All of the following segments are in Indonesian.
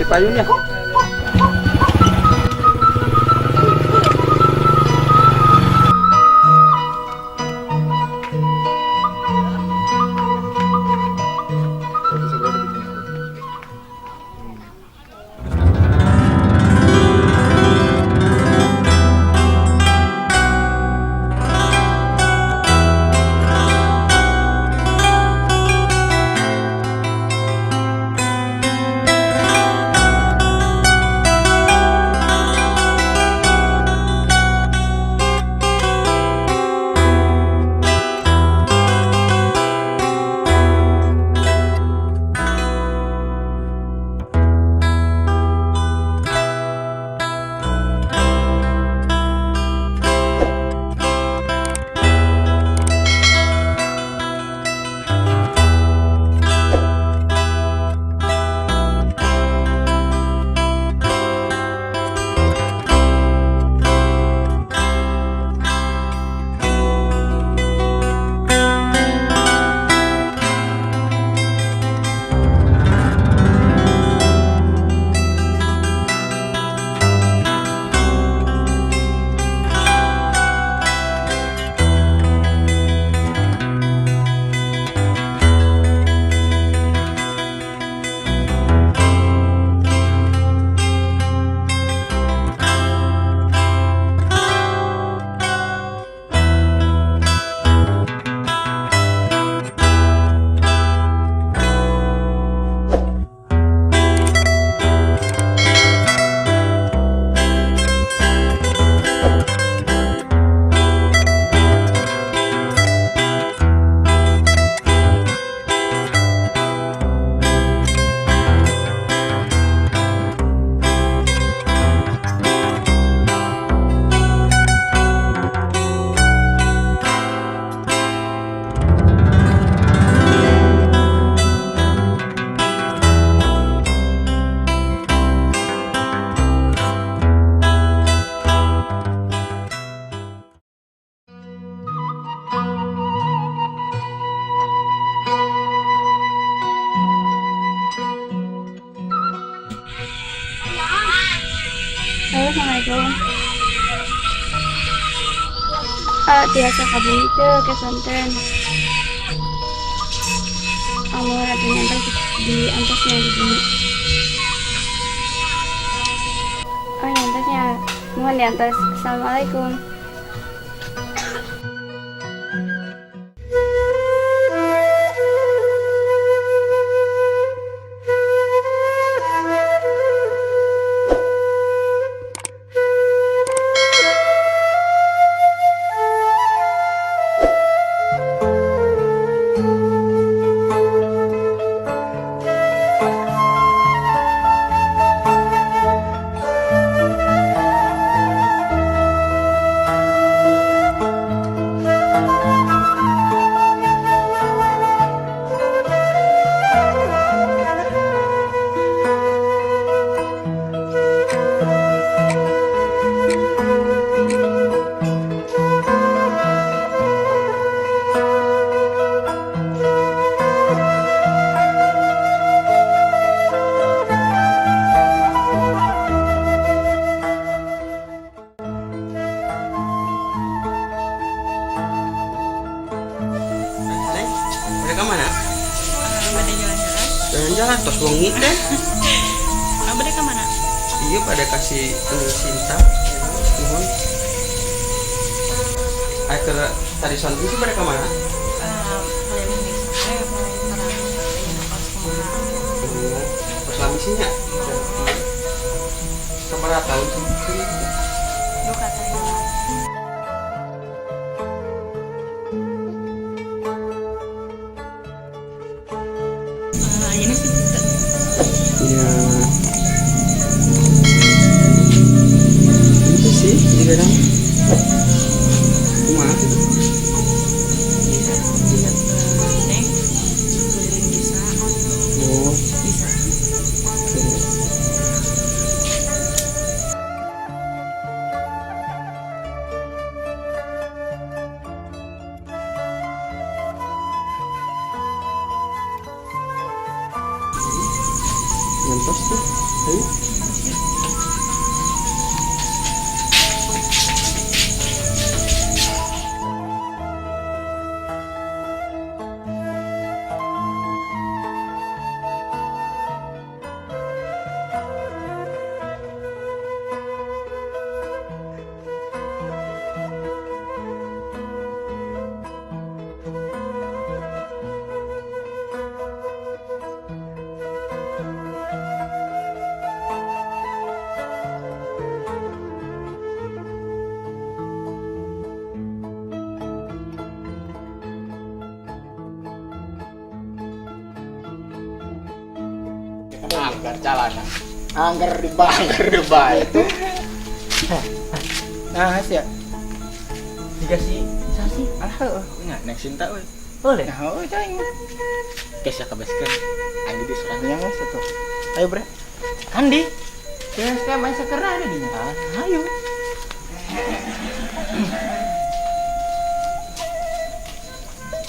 payung ya. Halo, Assalamualaikum. Biasa kabur itu ke santen. Mau ada nyantai di antasnya di sini. Oh, nyantasnya. Mohon di antas. Assalamualaikum. Mereka mana? Pada jalan-jalan. Jalan-jalan tos wongit deh. Mereka mana? Iya pada kasih Sinta. Nuhun. Akhir tadi santu itu mereka mana? Kalian bisa paling terang pas kemana? Pas lamisinya. Seberapa tahun sih? Lu katanya. Ini sih Ya. Itu sih di dalam. Rumah. bisa dilihat Neng keliling bisa Oh. bisa. Yang pasti Ayo. Angker calana. Angker di bawah itu. Nah, sih. Dikasih sasi. Alah, nya nek Sinta we. Boleh. Nah, cai. Kesya kabeskeun. Andi di sorangnya geus atuh. Ayo, Bre. Andi. Geus teh main sakerna ada di nya. Ayo.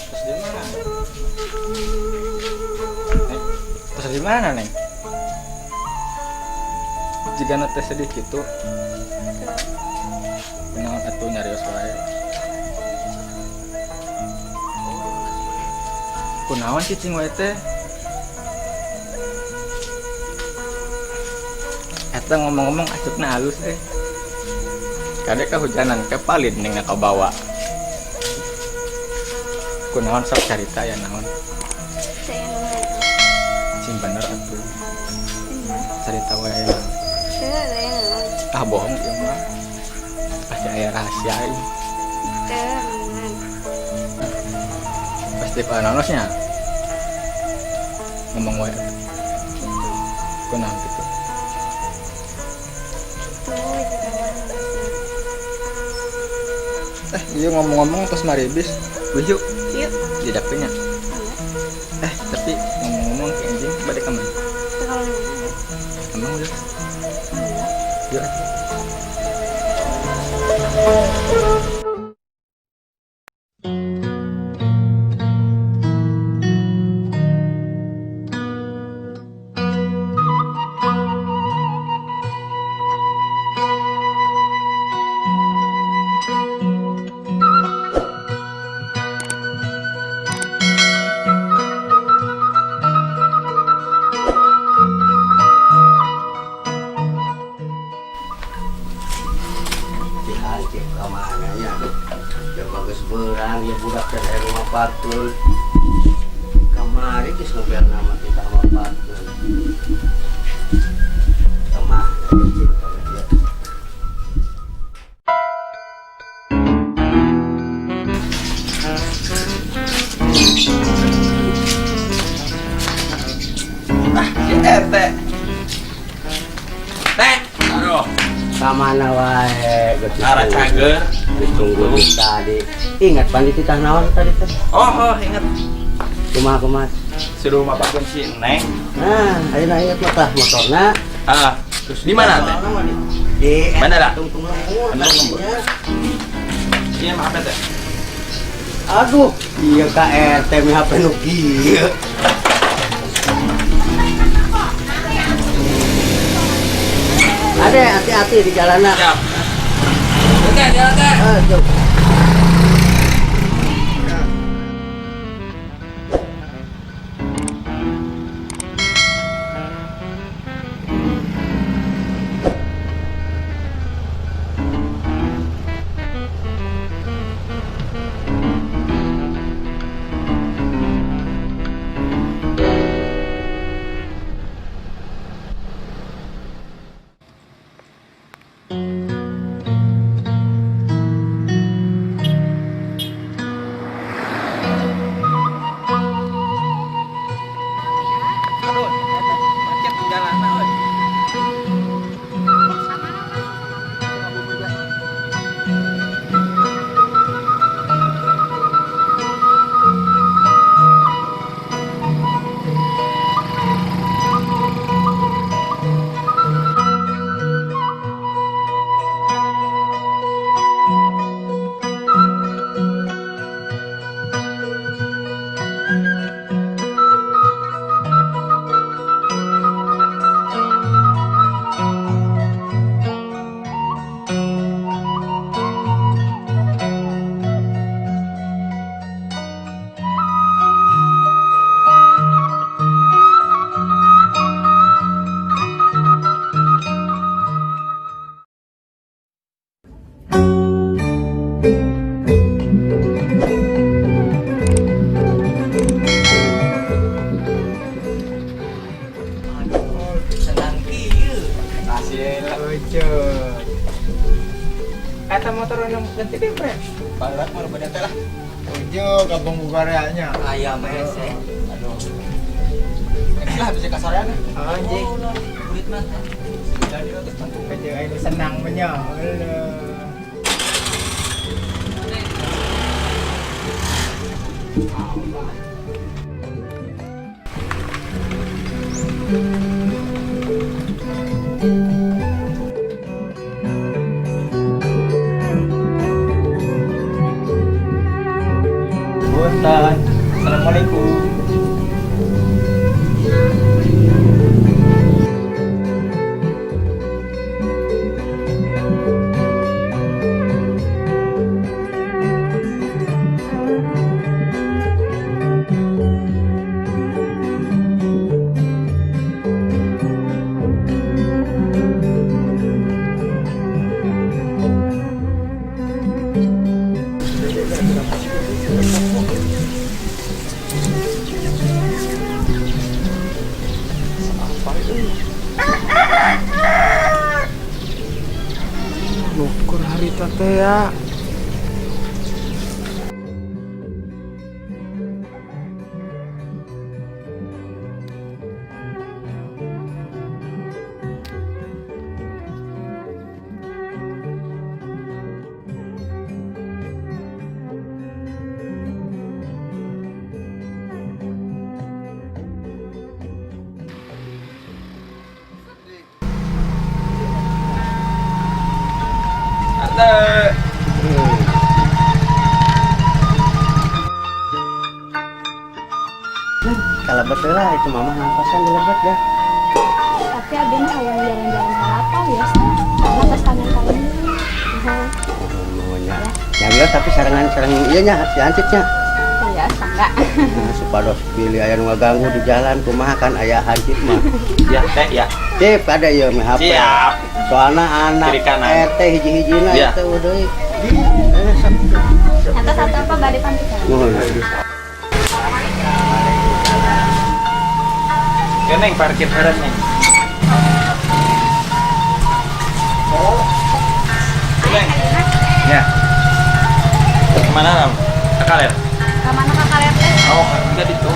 Terus di mana? Terus di mana, Neng? Jika nanti sedikit tuh kenal atuh nyarios wae. Kunaon cicing wae teh? Eta ngomong-ngomong asupna halus Kade kehujanan kepalin ning bawa. Kunaon sok carita ya naon? Saya naon. Sing bener atuh. Carita wae. Saya naon. Bohong ya mah. Pasti aya rahasia ini. Naon. Pasti pananosnya. Ngomong wae. Kunaon gitu. Tuh, itu kan. Iya ngomong-ngomong terus maribis. Yuk. Yuk. Di dapurnya. Tapi ngomong-ngomong ke anjing balik ke mana? Emang udah? Yuk. Dihancip kemana ya? Ya bagus berang ya budak dari rumah patul. Kemari kis biar nama kita rumah patul. Kemana ya cinta dia? Teh. Aduh. Kamana wae Ara cager. ditunggu tadi. Ingat pandi kita naon tadi teh? Oh, ingat. Kumaha Suruh mapakeun si Neng. nah ayeuna ingat mah motorna Terus di mana teh? di Bandara? tungtung lembur. Tungtung lembur. Iya, maaf teh. Aduh, iya KRT mi HP nu kieu. Ade, hati-hati di jalanan. Siap. Oke, jalan teh. Aduh. Senang kieu. Kasih lucu. Eta motor yang ganti deh, Bre. Barat mau pada teh lah. Ujo kampung Bukareanya. Ayam hese. Aduh. Lah bisa kasarean. Anjing. Kulit mah. Jadi terus bantu. Kerja ini senang punya. Ustaz. Assalamualaikum. Ukur hari teh ya. Kalau betul lah itu mama hampasan di lebat dah. Tapi agen hayang jalan-jalan apa ya? Karena pas kangen-kangen. Namanya. Yang biasa tapi sarangan iya nya si hancitnya. Ya, enggak. Nah, supados pilih aya nu ngaganggu di jalan kumaha kan aya hancit mah. Ya, teh ya. Tip ada ieu mah HP. Siap. Soalna anak Kiri kanan. RT hiji-hijina Iya. itu deui. Atas satu apa bade pantikan? Nuhun. Keneng parkir heureun neng. Keneng. Ya. Kemana Ram? Ke Kaler. Ka mana ka kalet teh? Oh, enggak itu.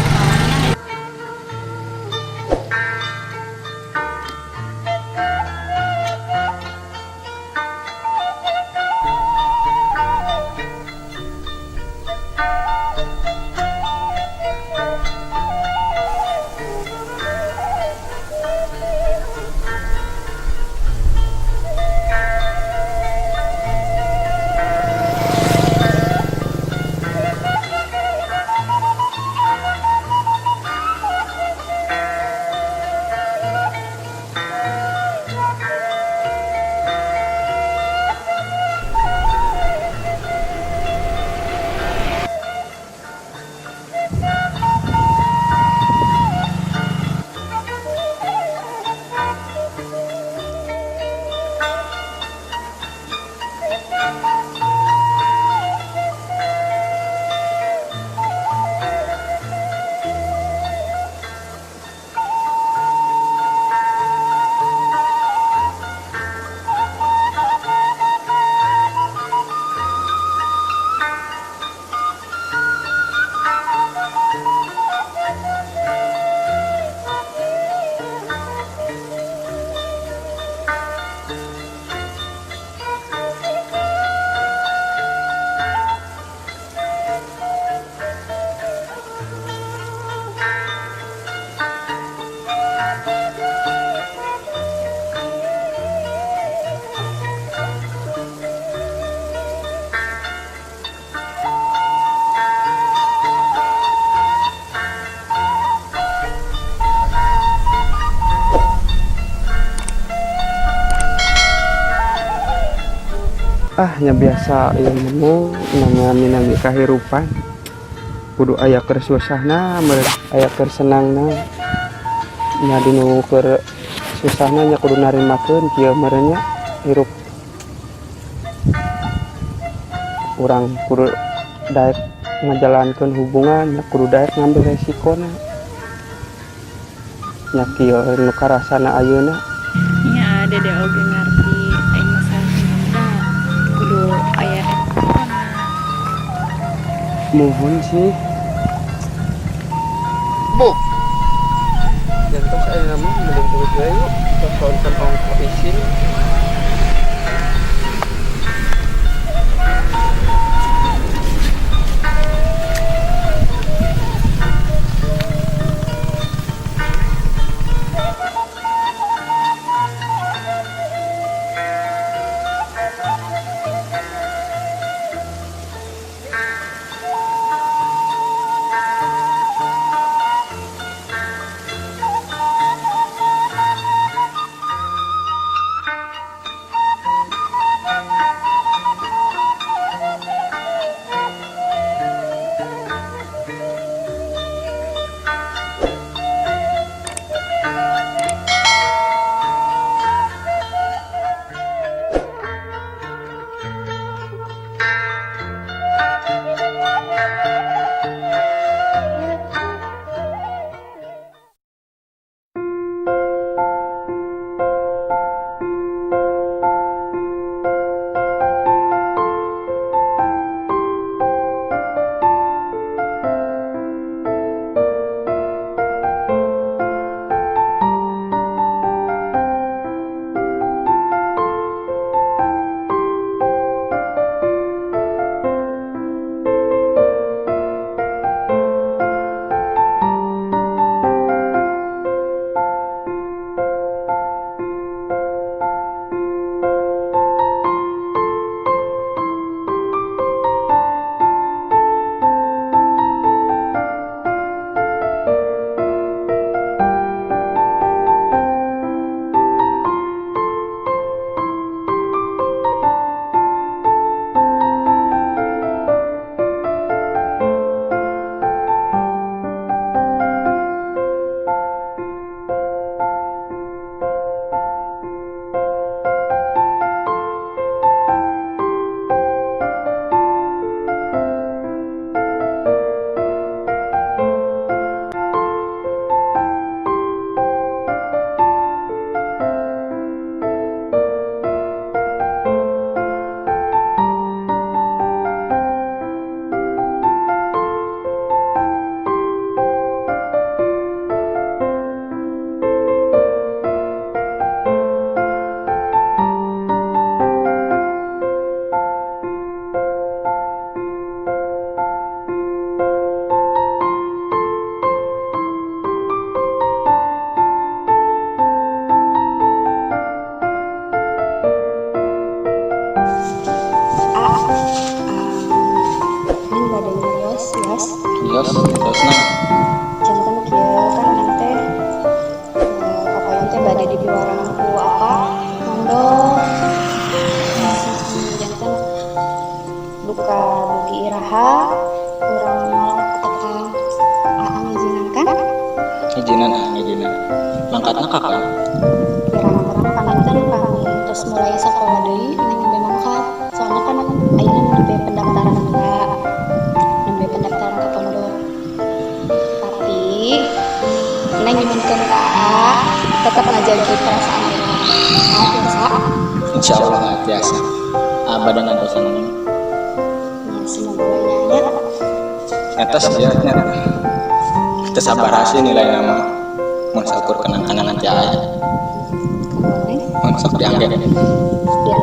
Nya biasa ilmu nami kahirupan kudu aya keur susahna meureun aya keur senangna nya dinu keur susahna nya kudu narimakeun kieu meureun nya hirup kurang kudu daek ngajalankan hubungan ya kudu daek ngambil resikonya nya kieu nu karasana ayeuna. Ya dede oge ngerti aing masalah mah kudu aya resikona. Mohon sih Bu, dan terus ayeuna mah mending kudu we yuk sosokan ongko isin. Yos, terusna. Jantan kieu kan nanti pokoknya teh bade di orang ku apa mondok jantan buka bugi iraha kurang tekan aang izinan kan Izinan. Mangkatna kapan? kira-kira panganten kami terus mulai sekolah deui neng nembe mangkat soalnya kan ayeuna nembe pendaftaran heula nembe pendaftaran ke pondok tapi neng nyumunkeun ka aa tetep ngajagi perasaan ayeuna mau biasa Insya Allah nggak biasa. Abah dengan dosen ini. ya semoga nyanyi Atas lihatnya. Kita sabar hasil nilai nama. Mau sakur kenang-kenangan ti aya. kamu neng Mau sok dianggap. dia